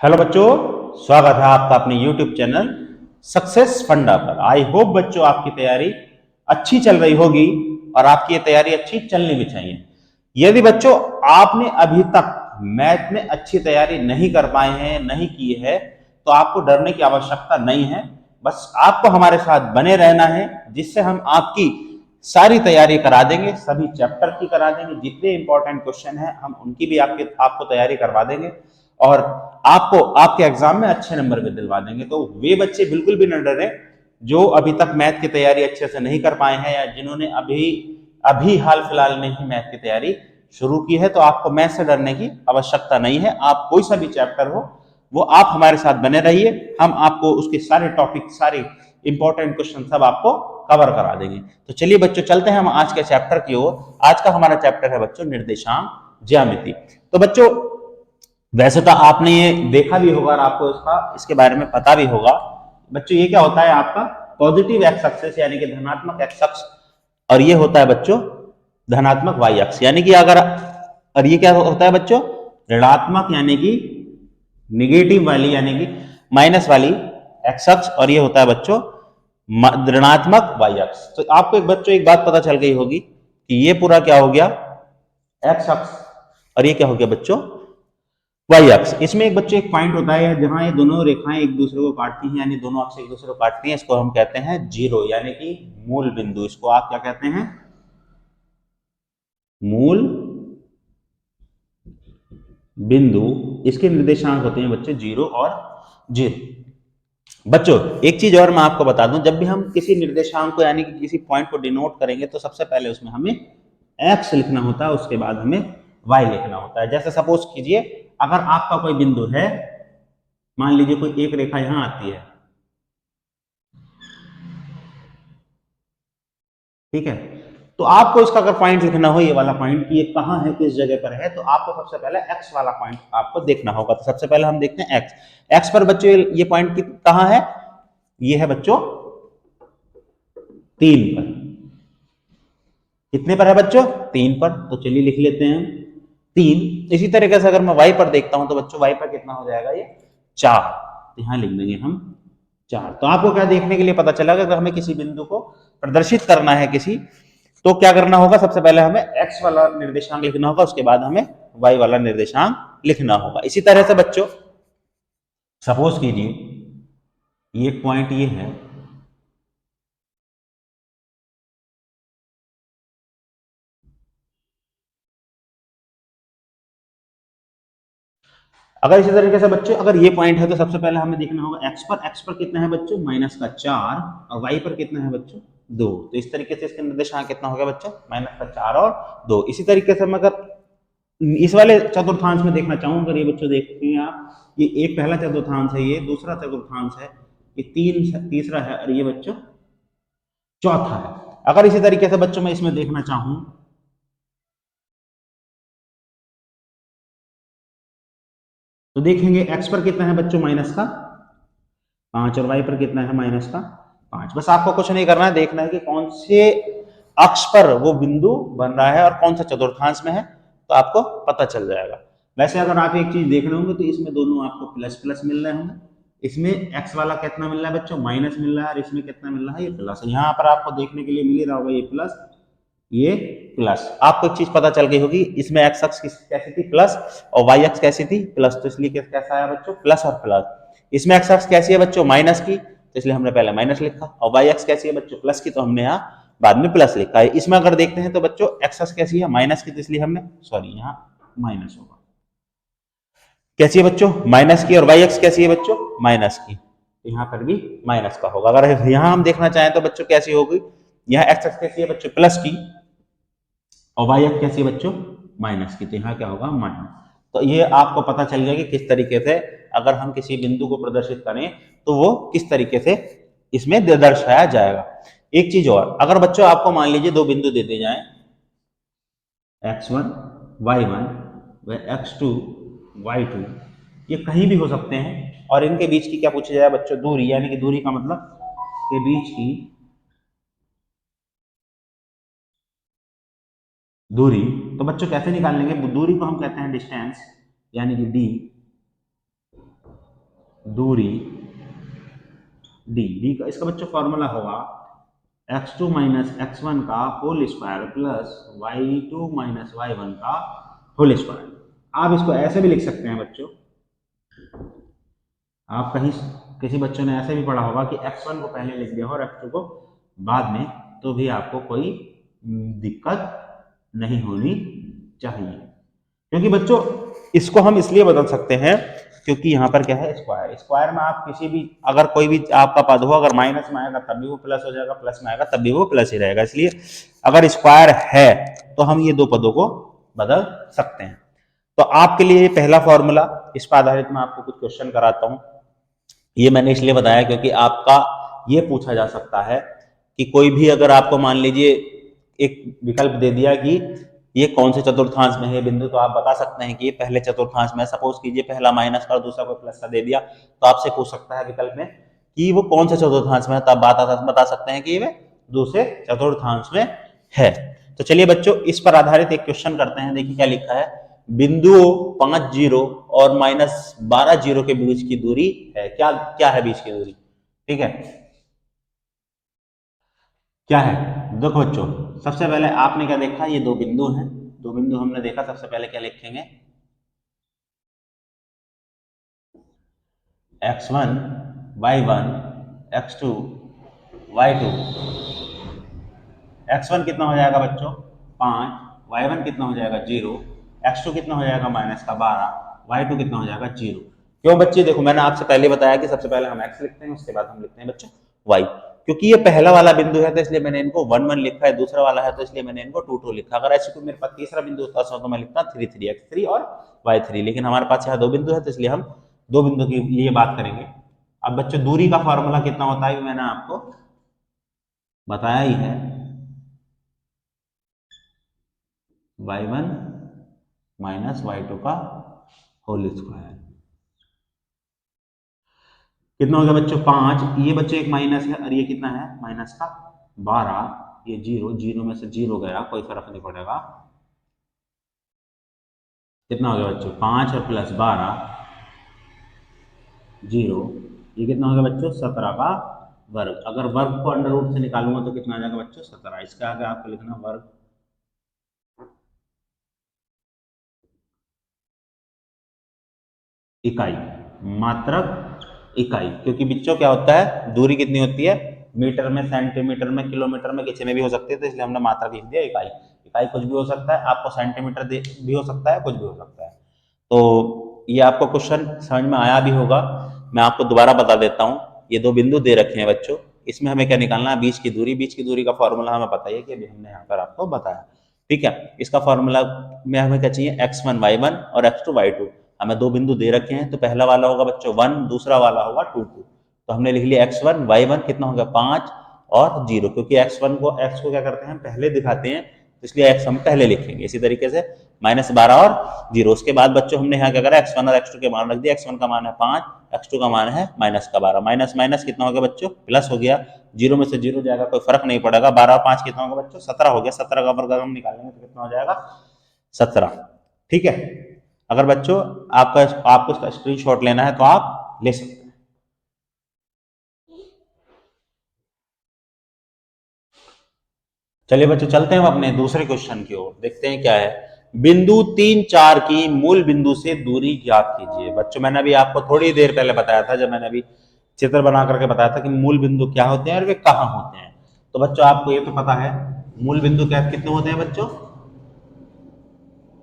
Hello बच्चों, स्वागत है आपका अपने YouTube चैनल सक्सेस फंडा पर। आई होप बच्चों आपकी तैयारी अच्छी चल रही होगी और आपकी ये तैयारी अच्छी चलनी भी चाहिए। यदि बच्चों आपने अभी तक मैथ में अच्छी तैयारी नहीं कर पाए हैं, नहीं की है, तो आपको डरने की आवश्यकता नहीं है। बस आपको हमारे साथ बने रहना है, जिससे हम आपकी सारी तैयारी करा देंगे, सभी चैप्टर की करा देंगे, जितने इंपॉर्टेंट क्वेश्चन हैं हम उनकी भी आपको तैयारी करवा देंगे और आपको आपके एग्जाम में अच्छे नंबर भी दिलवा देंगे। तो वे बच्चे बिल्कुल भी न डरे जो अभी तक मैथ की तैयारी अच्छे से नहीं कर पाए हैं या जिन्होंने अभी अभी हाल फिलहाल में ही मैथ की तैयारी शुरू की है। तो आपको मैथ से डरने की आवश्यकता नहीं है। आप कोई सा भी चैप्टर हो वो आप हमारे साथ बने रहिए, हम आपको उसके सारे टॉपिक, सारे इंपॉर्टेंट क्वेश्चन सब आपको कवर करा देंगे। तो चलिए बच्चों, चलते हैं हम आज के चैप्टर की ओर। आज का हमारा चैप्टर है बच्चों निर्देशांक ज्यामिति। तो बच्चों वैसे तो आपने ये देखा भी होगा और आपको इसके बारे में पता भी होगा। बच्चों ये क्या होता है आपका पॉजिटिव एक्स एक्सिस यानी कि धनात्मक एक्स अक्ष, और ये होता है बच्चों धनात्मक वाई अक्ष। यानी कि अगर, और ये क्या होता है बच्चों ऋणात्मक यानी कि निगेटिव वाली यानी कि माइनस वाली एक्स अक्ष, और ये होता है बच्चों ऋणात्मक वाई अक्ष। तो आपको एक बच्चों एक बात पता चल गई होगी कि ये पूरा क्या हो गया एक्स अक्ष और ये क्या हो गया बच्चों वाई अक्ष। इसमें एक बच्चों एक पॉइंट होता है जहां ये दोनों रेखाएं एक दूसरे को काटती हैं, यानी दोनों अक्ष एक दूसरे को काटती हैं। इसको हम कहते हैं जीरो यानी कि मूल बिंदु। इसको आप क्या कहते हैं? मूल बिंदु। इसके निर्देशांक होते हैं बच्चों जीरो और जीरो। बच्चों एक चीज और मैं आपको बता दूं, जब भी हम किसी निर्देशांक को यानी कि किसी पॉइंट को डिनोट करेंगे तो सबसे पहले उसमें हमें एक्स लिखना होता है, उसके बाद हमें वाई लिखना होता है। जैसे सपोज कीजिए अगर आपका कोई बिंदु है, मान लीजिए कोई एक रेखा यहां आती है, ठीक है, तो आपको इसका अगर पॉइंट लिखना हो, ये वाला पॉइंट ये कहां है, किस जगह पर है, तो आपको सबसे पहले एक्स वाला पॉइंट आपको देखना होगा। तो सबसे पहले हम देखते हैं एक्स। एक्स पर बच्चों ये पॉइंट कहां है? ये है बच्चों 3 पर। कितने पर है बच्चों? 3 पर। तो चलिए लिख लेते हैं 3। इसी तरीके से अगर मैं वाई पर देखता हूं तो बच्चों वाई पर कितना हो जाएगा? ये 4। तो यहां लिख देंगे हम 4। तो आपको क्या देखने के लिए पता चला अगर हमें किसी बिंदु को प्रदर्शित करना है किसी, तो क्या करना होगा? सबसे पहले हमें एक्स वाला निर्देशांक लिखना होगा, उसके बाद हमें वाई वाला निर्देशांक लिखना होगा। इसी तरह से बच्चों सपोज कीजिए ये एक पॉइंट ये है, अगर इसी तरीके से बच्चों अगर ये पॉइंट है तो सबसे पहले हमें देखना होगा एक्स पर। एक्स पर कितना है बच्चों? माइनस का 4। और वाई पर कितना है बच्चों? 2। तो इस तरीके से इसका निर्देशांक कितना हो गया बच्चों? माइनस का 4 और 2। इसी तरीके से मैं अगर इस वाले चतुर्थांश में देखना चाहूँ, अगर ये बच्चों देखते हैं आप, ये एक पहला चतुर्थांश है, ये दूसरा चतुर्थांश है, ये तीसरा है और ये बच्चों चौथा है। अगर इसी तरीके से बच्चों मैं इसमें देखना चाहूं तो देखेंगे एक्स पर कितना है बच्चों? माइनस का 5। और वाई पर कितना है? माइनस का 5। बस आपको कुछ नहीं करना है, देखना है कि कौन से अक्ष पर वो बिंदु बन रहा है और कौन सा चतुर्थांश में है, तो आपको पता चल जाएगा। वैसे अगर आप एक चीज देख रहे होंगे तो इसमें दोनों आपको प्लस प्लस मिल रहे होंगे। इसमें एक्स वाला कितना मिल रहा है बच्चों? माइनस मिल रहा है, और इसमें कितना मिल रहा है? ये प्लस। यहाँ पर आपको देखने के लिए मिल ही रहा होगा ये प्लस, ये प्लस। आपको एक चीज पता चल गई होगी, इसमें एक्स अक्ष कैसी थी? प्लस, और वाई अक्ष कैसी थी? प्लस। तो इसलिए कैसा आया बच्चों? प्लस और प्लस। इसमें एक्स अक्ष कैसी है बच्चों? माइनस की, तो इसलिए हमने पहले माइनस लिखा। और वाई अक्ष कैसी है बच्चों? प्लस की, तो हमने यहाँ बाद में प्लस लिखा है। इसमें अगर देखते हैं तो बच्चों एक्स अक्ष कैसी है? माइनस की, तो इसलिए हमने सॉरी यहाँ माइनस होगा। कैसी है बच्चों? माइनस की। और वाई अक्ष कैसी है बच्चों? माइनस की, तो यहाँ पर भी माइनस का होगा। अगर यहाँ हम देखना चाहें तो बच्चों कैसी होगी? यहाँ एक्स अक्ष कैसी है बच्चों? प्लस की, और वाई अक्ष कैसी है बच्चों? माइनस की, तो यहाँ क्या होगा? माइनस। तो ये आपको पता चल गया कि किस तरीके से अगर हम किसी बिंदु को प्रदर्शित करें तो वो किस तरीके से इसमें दर्शाया जाएगा। एक चीज और, अगर बच्चों आपको मान लीजिए दो बिंदु दे दिए जाए x1 y1 व x2 y2, ये कहीं भी हो सकते हैं, और इनके बीच की क्या पूछा जाए बच्चों? दूरी। यानी कि दूरी का मतलब के बीच की दूरी। तो बच्चों कैसे निकाल लेंगे दूरी को? हम कहते हैं डिस्टेंस, यानी कि डी। दूरी डी का इसका बच्चों फॉर्मूला होगा x2 माइनस x1 का whole square plus y2 minus y1 का होल स्क्वायर। आप इसको ऐसे भी लिख सकते हैं बच्चों, आप कहीं किसी बच्चों ने ऐसे भी पढ़ा होगा कि x1 को पहले लिख दिया और x2 को बाद में, तो भी आपको कोई दिक्कत नहीं होनी चाहिए। क्योंकि बच्चों इसको हम इसलिए बदल सकते हैं क्योंकि यहाँ पर क्या है, स्क्वायर। स्क्वायर में आप किसी भी, अगर कोई भी आपका पद हो, अगर माइनस में आएगा तब भी वो प्लस हो जाएगा, प्लस में आएगा तब भी वो प्लस ही रहेगा। इसलिए अगर स्क्वायर है तो हम ये दो पदों को बदल सकते हैं। तो आपके लिए पहला फॉर्मूला, इस पर आधारित मैं आपको कुछ क्वेश्चन कराता हूं। ये मैंने इसलिए बताया क्योंकि आपका ये पूछा जा सकता है कि कोई भी अगर आपको मान लीजिए एक विकल्प दे दिया कि ये कौन से चतुर्थांश में है बिंदु, तो आप बता सकते हैं कि ये पहले चतुर्थांश में, सपोज कीजिए पहला माइनस का और दूसरा कोई प्लस का दे दिया, तो आपसे पूछ सकता है विकल्प में कि वो कौन से चतुर्थांश में है, तब बता सकते हैं कि वे दूसरे चतुर्थांश में है। तो चलिए बच्चों इस पर आधारित एक क्वेश्चन करते हैं। देखिए क्या लिखा है, बिंदुओं 5 जीरो और माइनस 12 जीरो के बीच की दूरी है। क्या क्या है बीच की दूरी, ठीक है, क्या है। देखो बच्चों सबसे पहले आपने क्या देखा, ये दो बिंदु हैं, दो बिंदु हमने देखा। सबसे पहले क्या लिखेंगे, x1 y1 x2 y2। x1 कितना हो जाएगा बच्चों 5, y1 कितना हो जाएगा 0, x2 कितना हो जाएगा माइनस का 12, y2 कितना हो जाएगा 0। क्यों बच्चे, देखो मैंने आपसे पहले बताया कि सबसे पहले हम x लिखते हैं, उसके बाद हम लिखते हैं बच्चों y। क्योंकि ये पहला वाला बिंदु है तो इसलिए मैंने इनको 1 1 लिखा है, दूसरा वाला है तो इसलिए मैंने इनको 2 2 लिखा। अगर ऐसे कोई मेरे पास तीसरा बिंदु होता तो मैं लिखता 3 3 x3 और y3, लेकिन हमारे पास यहाँ दो बिंदु है तो इसलिए हम दो बिंदु की लिए बात करेंगे। अब बच्चों दूरी का फॉर्मूला कितना होता है मैंने आपको बताया ही है, y1 माइनस y2 का होल स्क्वायर। कितना हो गया बच्चों 5, ये बच्चों एक माइनस है और ये कितना है माइनस का 12, ये जीरो, जीरो में से जीरो गया, कोई फर्क नहीं पड़ेगा। कितना हो गया बच्चों 5 और प्लस 12 जीरो, ये कितना हो गया बच्चों 17 का वर्ग। अगर वर्ग को अंडर रूट से निकालूंगा तो कितना आ जाएगा बच्चों 17। इसके आगे आपको लिखना वर्ग इकाई, मात्रक इकाई। क्योंकि बच्चों क्या होता है, दूरी कितनी होती है, मीटर में, सेंटीमीटर में, किलोमीटर में, किसी में भी हो सकती है, तो इसलिए हमने मात्रक लिख दिया इकाई। इकाई कुछ भी हो सकता है, आपको सेंटीमीटर भी हो सकता है, कुछ भी हो सकता है। तो ये आपको क्वेश्चन समझ में आया भी होगा। मैं आपको दोबारा बता देता हूँ, ये दो बिंदु दे रखे हैं बच्चों, इसमें हमें क्या निकालना है, बीच की दूरी। बीच की दूरी का फॉर्मूला हमें पता है कि अभी हमने यहाँ पर आपको बताया, ठीक है। इसका फॉर्मूला में हमें क्या चाहिए, x1 y1 और x2 y2। हमें दो बिंदु दे रखे हैं, तो पहला वाला होगा बच्चों 1, दूसरा वाला होगा 2 2। तो हमने लिख लिया x1 y1 कितना हो गया 5 और 0, क्योंकि x को क्या करते हैं पहले दिखाते हैं, तो इसलिए x हम पहले लिखेंगे। इसी तरीके से -12 और 0। उसके बाद बच्चों हमने यहाँ क्या करा, x1 और x2 के मान रख दिया। x1 का मान है 5, x2 का मान है -12। माइनस माइनस कितना हो गया बच्चों, प्लस हो गया। जीरो में से जीरो जाएगा, कोई फर्क नहीं पड़ेगा। 12 और 5 कितना होगा बच्चों 17 हो गया। 17 का वर्ग हम निकालेंगे तो कितना हो जाएगा 17, ठीक है। अगर बच्चों आपको इसका स्क्रीनशॉट लेना है तो आप ले सकते हैं। चलिए बच्चों चलते हैं हम अपने दूसरे क्वेश्चन की ओर, देखते हैं क्या है। बिंदु 3 4 की मूल बिंदु से दूरी ज्ञात कीजिए। बच्चों मैंने अभी आपको थोड़ी देर पहले बताया था, जब मैंने अभी चित्र बना करके बताया था कि मूल बिंदु क्या होते हैं और वे कहाँ होते हैं। तो बच्चों आपको ये तो पता है मूल बिंदु क्या कितने होते हैं बच्चों,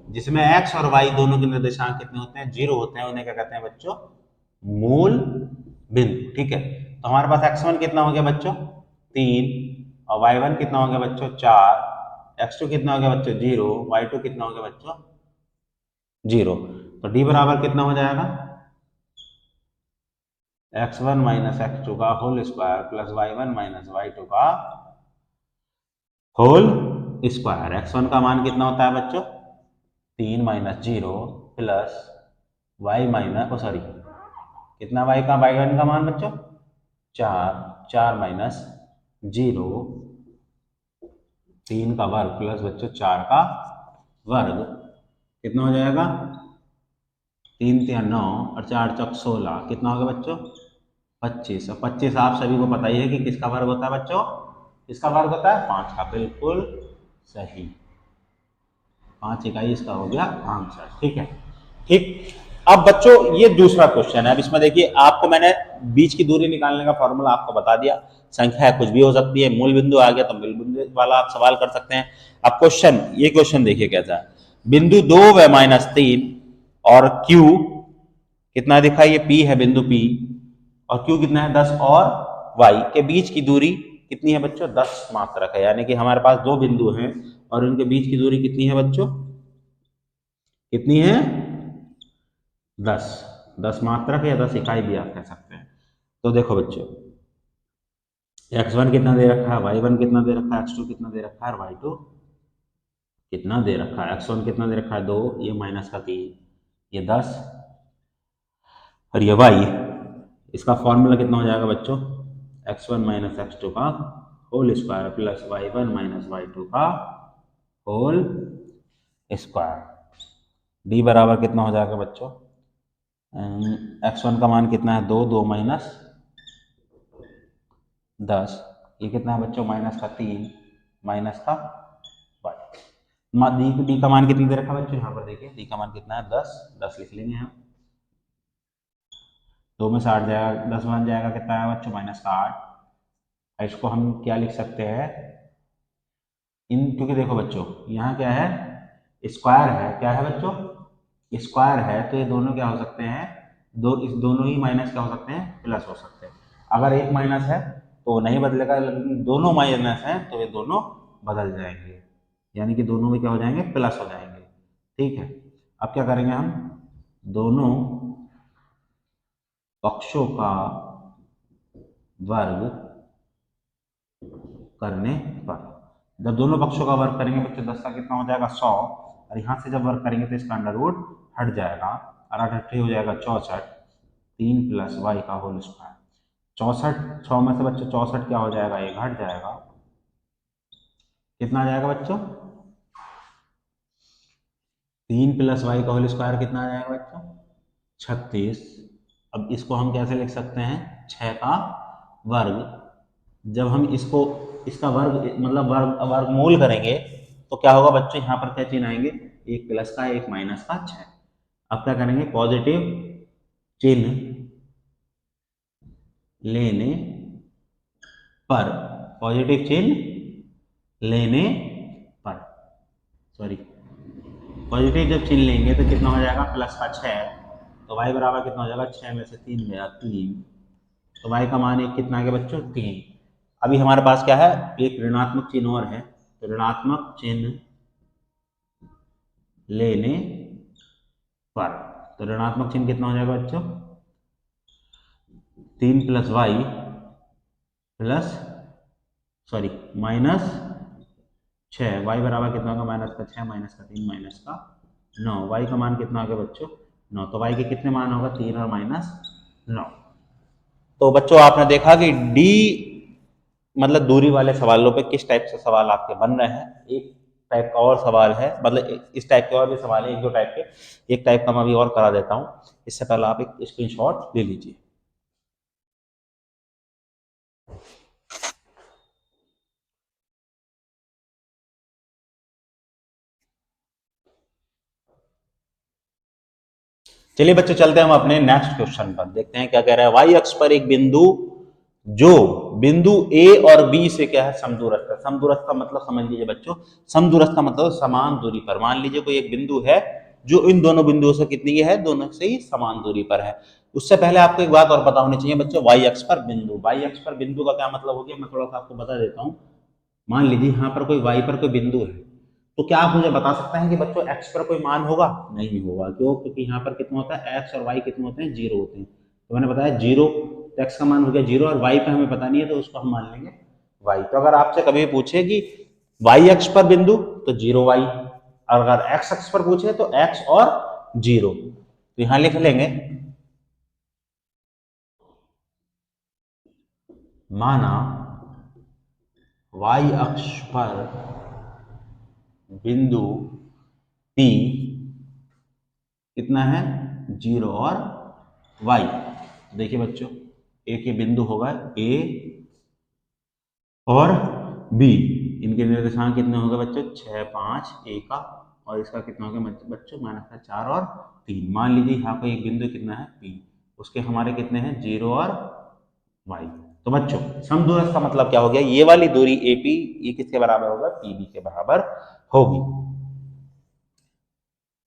जिसमें x और y दोनों के निर्देशांक कितने होते हैं, 0 होते हैं, उन्हें क्या कहते हैं बच्चों मूल बिंदु, ठीक है। तो हमारे पास x1 कितना हो गया बच्चों 3 और y1 कितना हो गया बच्चों 4, x2 कितना हो गया बच्चों 0, y2 कितना हो गया बच्चों 0। तो d बराबर कितना हो जाएगा x1 माइनस x2 का whole square plus y1 minus y2 का होल स्क्वायर। x1 का मान कितना होता है बच्चों 3 minus 0 plus y minus sorry कितना y1 का मान बच्चों 4, 4 माइनस 0, 3 का वर्ग प्लस बच्चों 4 का वर्ग कितना हो जाएगा 3 3 9 और 4 चौक 16, कितना हो गया बच्चों? 25। और 25 आप सभी को पता ही है कि किसका वर्ग होता है बच्चों? किसका वर्ग होता है? 5 का। बिल्कुल सही, 5 इकाई इसका हो गया आंसर। ठीक है, ठीक। अब बच्चों ये दूसरा क्वेश्चन है। अब इसमें देखिए, आपको मैंने बीच की दूरी निकालने का फॉर्मूला आपको बता दिया। संख्या कुछ भी हो सकती है, मूल बिंदु आ गया तो मूल बिंदु वाला आप सवाल कर सकते हैं। अब क्वेश्चन, ये क्वेश्चन देखिए कैसा है। बिंदु 2 व -3 और Q कितना दिखा? ये P है, बिंदु P, और Q कितना है? 10 और Y के बीच की दूरी कितनी है बच्चों? 10 मात्रक है। यानी कि हमारे पास दो बिंदु हैं और उनके बीच की दूरी कितनी है बच्चों? कितनी है? 10। 10 मात्रक या 10 इकाई भी आप कह सकते हैं। तो देखो बच्चों, x1 कितना दे रखा है, y1 कितना दे रखा है, x2 कितना दे रखा है और y2 कितना दे रखा है। x1 कितना दे रखा है? 2, ये माइनस का 3, ये 10, और ये y। इसका फॉर्मूला कितना हो जाएगा बच्चों? x1 माइनस x2 का whole square plus y1 minus y2 का होल स्क्वायर। d बराबर कितना हो जाएगा बच्चों? x1 का मान कितना है? 2, 2 माइनस 10, ये कितना है बच्चों? माइनस का 3 माइनस का y। डी का मान कितना दे रखा है बच्चों? यहाँ पर देखिए, डी का मान कितना है? 10। 10 लिख लेंगे हम। 2 में से 8 जाएगा, 10 बन जाएगा, कितना है बच्चों? माइनस का 8। इसको हम क्या लिख सकते हैं? क्योंकि देखो बच्चों, यहाँ क्या है? स्क्वायर है। क्या है बच्चों? स्क्वायर है, तो ये दोनों क्या हो सकते हैं? इस दोनों ही माइनस क्या हो सकते हैं? प्लस हो सकते हैं। अगर एक माइनस है तो वो नहीं बदलेगा, लेकिन दोनों माइनस हैं तो ये दोनों बदल जाएंगे, यानी कि दोनों में क्या हो जाएंगे? प्लस हो जाएंगे। ठीक है, अब क्या करेंगे हम? दोनों पक्षों का वर्ग करने पर, जब दोनों पक्षों का वर्ग करेंगे बच्चों, 10 का कितना हो जाएगा? 100, और यहाँ से जब वर्ग करेंगे तो इसका अंडर रूट हट जाएगा और 8 हो जाएगा 64, 3 प्लस वाई का होल स्क्वायर। 64, 100 में से बच्चों 64 क्या हो जाएगा? ये घट जाएगा। कितना आ जाएगा बच्चों? 3 प्लस वाई का होल स्क्वायर कितना आ जाएगा बच्चों? 36। अब इसको हम कैसे लिख सकते हैं? 6 का वर्ग। जब हम इसको, इसका वर्ग मतलब वर्गमूल करेंगे तो क्या होगा बच्चों? यहाँ पर क्या चिन्ह आएंगे? एक प्लस का, एक माइनस का, 6। अब क्या करेंगे? पॉजिटिव चिन्ह लेने पर, पॉजिटिव चिन्ह लेने पर, सॉरी, पॉजिटिव जब चिन्ह लेंगे तो कितना हो जाएगा? प्लस का 6, तो y बराबर कितना हो जाएगा? 6 में से 3 गया 3, तो y का मान एक कितना आ गया बच्चों? 3। अभी हमारे पास क्या है? एक ऋणात्मक चिन्ह और है, तो ऋणात्मक चिन्ह लेने पर, तो ऋणात्मक चिन्ह कितना हो जाएगा बच्चों? 3 plus Y plus, sorry, minus 6। Y बराबर कितना होगा? माइनस का 6 माइनस का 3 माइनस का 9। वाई का मान कितना आ गया बच्चों? 9। तो वाई के कितने मान होगा? 3 और माइनस 9। तो बच्चों आपने देखा कि डी मतलब दूरी वाले सवालों पे किस टाइप से सवाल आपके बन रहे हैं। एक टाइप का और सवाल है, मतलब इस टाइप के और भी सवाल है, एक दो टाइप के। एक टाइप का मैं अभी और करा देता हूँ, इससे पहले आप एक स्क्रीनशॉट ले लीजिए। चलिए बच्चों, चलते हैं हम अपने नेक्स्ट क्वेश्चन पर, देखते हैं क्या कह रहा है। वाई अक्ष पर एक बिंदु जो बिंदु ए और बी से क्या है? समदूरस्थ है। समदूरस्थ का मतलब समझ लीजिए बच्चों, समदूरस्थ का मतलब समान दूरी पर। मान लीजिए कोई एक बिंदु है जो इन दोनों बिंदुओं से कितनी है? दोनों से ही समान दूरी पर है। उससे पहले आपको एक बात और पता होनी चाहिए बच्चों, वाई अक्ष पर बिंदु। वाई अक्ष पर बिंदु का क्या मतलब हो गया? मैं थोड़ा सा आपको बता देता हूँ। मान लीजिए यहाँ पर कोई वाई पर कोई बिंदु है, तो क्या आप मुझे बता सकते हैं कि बच्चों एक्स पर कोई मान होगा? नहीं होगा। क्यों? क्योंकि यहाँ पर कितना होता है? एक्स और वाई कितने होते हैं? 0 होते हैं। तो मैंने बताया 0, तो एक्स का मान हो गया 0, और वाई पे हमें पता नहीं है तो उसको हम मान लेंगे वाई। तो अगर आपसे कभी पूछे कि वाई अक्ष पर बिंदु, तो 0 वाई, और अगर एक्स अक्ष पर पूछे तो एक्स और 0। तो यहां लिख लेंगे, माना वाई अक्ष पर बिंदु P कितना है? 0 और y। देखिए बच्चों, एक ये बिंदु होगा A और B, इनके निर्देशांक कितने होंगे बच्चों, 6, 5, A का, और इसका कितना होगा बच्चों, माइनस का 4 और 3। मान लीजिए यहाँ पे एक बिंदु कितना है P, उसके हमारे कितने हैं 0 और y। तो बच्चों समदूरस्थ का मतलब क्या हो गया, ये वाली दूरी AP ये किसके बराबर होगा, PB के बराबर होगी।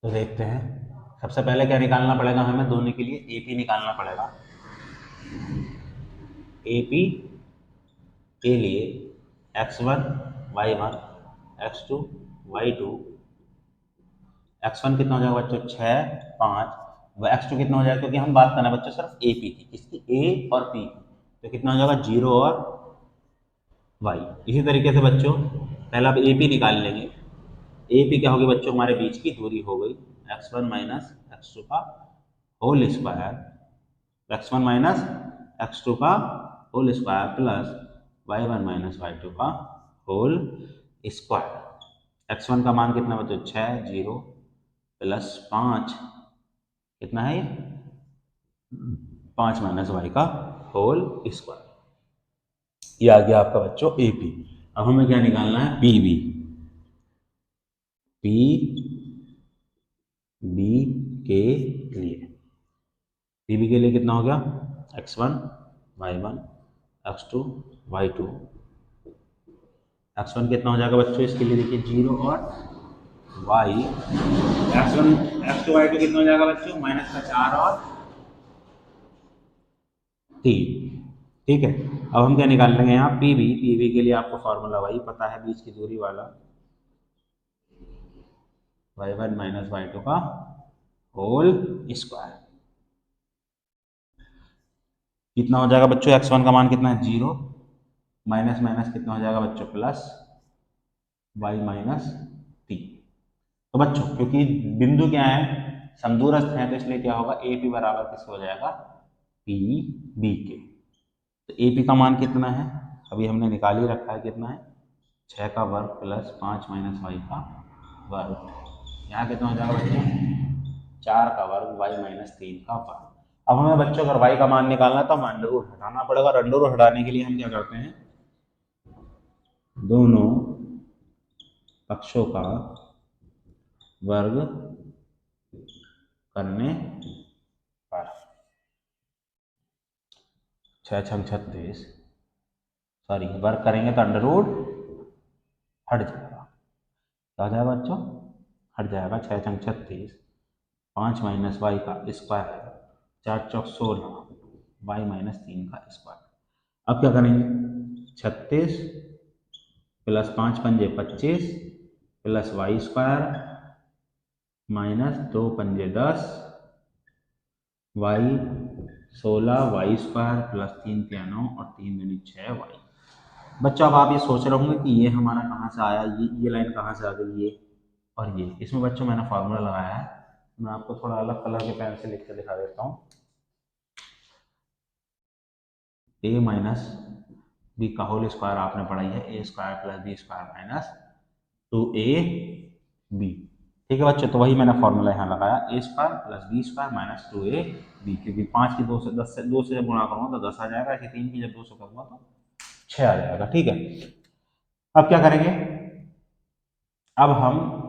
तो देखते हैं, सबसे पहले क्या निकालना पड़ेगा हमें, दोनों के लिए AP निकालना पड़ेगा। AP के लिए x1 y1 x2 y2, x1 कितना हो जाएगा बच्चों 6, 5, x2 कितना हो जाएगा, क्योंकि हम बात करना है बच्चों सिर्फ AP की, किसकी, A और P की, तो कितना हो जाएगा 0 और y। इसी तरीके से बच्चों पहला आप AP निकाल लेंगे। AP क्या होगी बच्चों, हमारे बीच की दूरी हो गई x1 माइनस x2 का whole square, x1 minus x2 का whole square plus y1 minus y2 का होल स्क्वायर। x1 का मान कितना बच्चों 6, 0 प्लस 5 कितना है 5 माइनस y का होल स्क्वायर। ये आ गया आपका बच्चों AP। अब हमें क्या निकालना है, PB। PB के लिए, PB के लिए कितना हो गया x1 y1 x2 y2, x1 कितना हो जाएगा बच्चों, इसके लिए देखिए 0 और y, x1 x2 y2 कितना हो जाएगा बच्चों, माइनस का 4 और 3। ठीक है, अब हम क्या निकाल लेंगे यहाँ PB के लिए आपको फॉर्मूला वही पता है, बीच की दूरी वाला y1 माइनस y2 का होल स्क्वायर। कितना हो जाएगा बच्चों, x1 का मान कितना है 0, माइनस माइनस कितना हो जाएगा बच्चों प्लस y माइनस 3। तो बच्चों क्योंकि बिंदु क्या है, समदूरस्थ है, तो इसलिए क्या होगा AP बराबर किसके हो जाएगा, PB के। तो AP का मान कितना है, अभी हमने निकाल ही रखा है, कितना है 6 का वर्ग प्लस 5 माइनस y का वर्ग। यहाँ कितना हो जाएगा बच्चों 4 का वर्ग y माइनस 3 का वर्ग। अब हमें बच्चों अगर y का मान निकालना है तो हम अंडर रूट हटाना पड़ेगा, और अंडर रूट हटाने के लिए हम क्या करते हैं, दोनों पक्षों का वर्ग करने पर 6 छंग 36, सॉरी वर्ग करेंगे तो अंडर रूट हट जाएगा, क्या हो जाएगा बच्चों, हट जाएगा 6 छंग 36, 5 माइनस वाई का स्क्वायर है, 4 चौक 16 वाई माइनस 3 का स्क्वायर। अब क्या करेंगे 36 प्लस 5 पंजे 25 प्लस वाई स्क्वायर माइनस 2 पंजे 10 वाई 16 वाई स्क्वायर प्लस 3 तिया 9 और 3 दूनी 6 वाई। बच्चों अब आप ये सोच रहे होंगे कि ये हमारा कहाँ से आया, ये लाइन कहाँ से आ गई, ये और ये, इसमें बच्चों मैंने फार्मूला लगाया है, मैं आपको थोड़ा अलग कलर के पेन से लिख के दिखा देता हूँ। ए माइनस बी का होल स्क्वायर आपने पढ़ाई है, A square plus B square minus 2ab। ठीक है बच्चों, तो वही मैंने फॉर्मूला यहाँ लगाया, A square plus B square minus 2ab, क्योंकि 5 की 2 से 10 से 2 से जब गुणा करूँगा तो 10 आ जाएगा, ऐसे 3 की जब 2 से करूँगा तो 6 आ जाएगा। ठीक है, अब क्या करेंगे, अब हम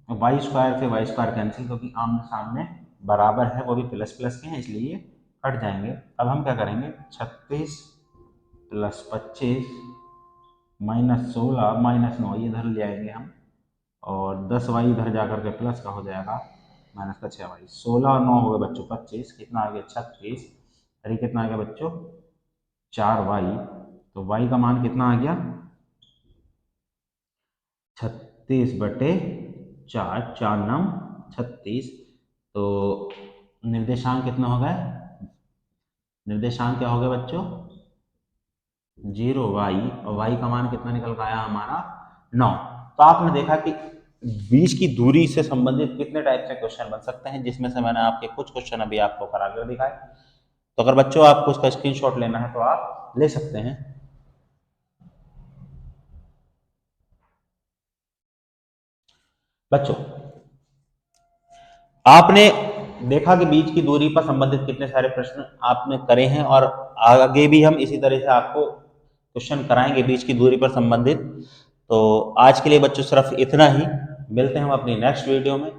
वाई स्क्वायर से वाई स्क्वायर कैंसिल, क्योंकि आमने सामने बराबर है, वो भी प्लस प्लस के हैं, इसलिए हट जाएंगे। अब हम क्या करेंगे 36 प्लस 25 माइनस 16 माइनस 9 ये इधर ले आएंगे हम, और 10 वाई इधर जाकर के प्लस का हो जाएगा माइनस का 6 वाई, 16 और 9 हो गए बच्चों 25, कितना आ गया 36, अरे कितना आ गया बच्चों 4 वाई, तो वाई का मान कितना आ गया 36/4, 4 9 36, तो निर्देशांक कितना हो गए, निर्देशांक क्या हो गया बच्चों 0 वाई, और वाई का मान कितना निकल गया हमारा 9। तो आपने देखा कि बीच की दूरी से संबंधित कितने टाइप के क्वेश्चन बन सकते हैं, जिसमें से मैंने आपके कुछ क्वेश्चन अभी आपको करा कर दिखाए। तो अगर बच्चों आपको उसका स्क्रीनशॉट लेना है तो आप ले सकते हैं। बच्चों आपने देखा कि बीच की दूरी पर संबंधित कितने सारे प्रश्न आपने करे हैं, और आगे भी हम इसी तरह से आपको क्वेश्चन कराएंगे बीच की दूरी पर संबंधित। तो आज के लिए बच्चों सिर्फ इतना ही, मिलते हैं हम अपनी नेक्स्ट वीडियो में।